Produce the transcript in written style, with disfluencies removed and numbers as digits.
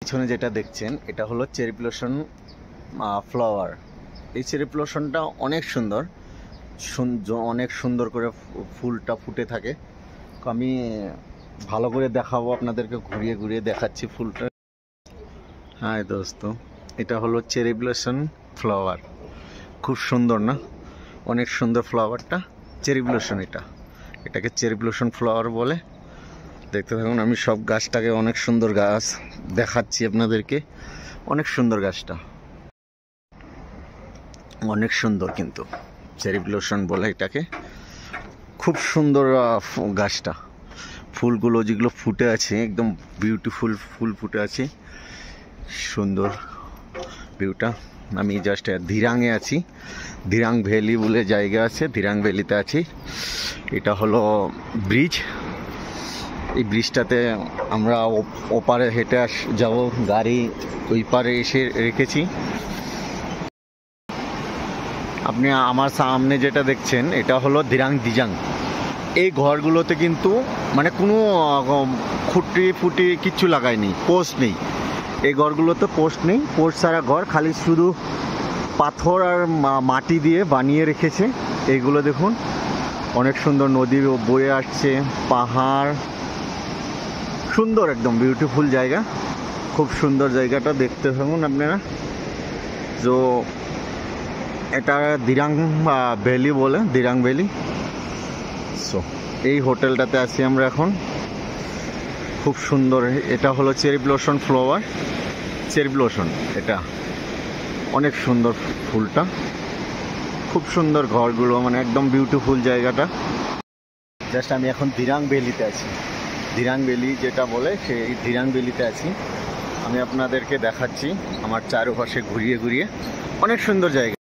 পিছনে যেটা দেখছেন এটা হলো চেরি ব্লসম ফ্লাওয়ার। এই চেরি ব্লসমটা অনেক সুন্দর, অনেক সুন্দর করে ফুলটা ফুটে থাকে। তো আমি ভালো করে দেখাবো আপনাদেরকে, ঘুরিয়ে ঘুরিয়ে দেখাচ্ছি ফুলটা। হ্যাঁ দোস্ত, এটা হলো চেরি ব্লসম ফ্লাওয়ার। খুব সুন্দর না? অনেক সুন্দর ফ্লাওয়ারটা, চেরি ব্লসম। এটাকে চেরি ব্লসম ফ্লাওয়ার বলে। দেখতে থাকুন, আমি সব গাছটাকে, অনেক সুন্দর গাছ দেখাচ্ছি আপনাদেরকে। অনেক সুন্দর গাছটা, অনেক সুন্দর, কিন্তু চেরি ব্লসম বলে এটাকে। খুব সুন্দর গাছটা, ফুলগুলো যেগুলো ফুটে আছে একদম বিউটিফুল ফুল ফুটে আছে, সুন্দর ভিউটা। আমি জাস্ট ধিরাঙে আছি, ধিরাং ভ্যালি বলে জায়গা আছে, ধিরাং ভ্যালিতে আছি। এটা হলো ব্রিজ। এই ব্রিজটাতে আমরা ওপারে হেঁটে যাব, গাড়ি ওই পারে এসে রেখেছি। আপনি আমার সামনে যেটা দেখছেন এটা হলো ধিরাং দিজাং। এই ঘরগুলোতে কিন্তু মানে কোনো খুঁটি ফুটি কিচ্ছু লাগায়নি, পোস্ট নেই। এই ঘরগুলোতে পোস্ট নেই, পোস্ট ছাড়া ঘর, খালি শুধু পাথর আর মাটি দিয়ে বানিয়ে রেখেছে। এইগুলো দেখুন, অনেক সুন্দর নদী বয়ে আসছে, পাহাড়, সুন্দর একদম বিউটিফুল জায়গা। খুব সুন্দর জায়গাটা, দেখতে থাকুন আপনারা। তো এটা ধিরাং ভ্যালি বলে, ধিরাং ভ্যালি। সো এই হোটেলটাতে আছি আমরা এখন। খুব সুন্দর। এটা হলো cherry blossom flower, cherry blossom. এটা অনেক সুন্দর ফুলটা, খুব সুন্দর ঘরগুলো, মানে একদম বিউটিফুল জায়গাটা। জাস্ট আমি এখন ধিরাং ভ্যালিতে আছি, ধিরাং ভ্যালি যেটা বলে সেই ধিরাং ভ্যালিতে আছি। আমি আপনাদেরকে দেখাচ্ছি আমার চারপাশে ঘুরিয়ে ঘুরিয়ে। অনেক সুন্দর জায়গা।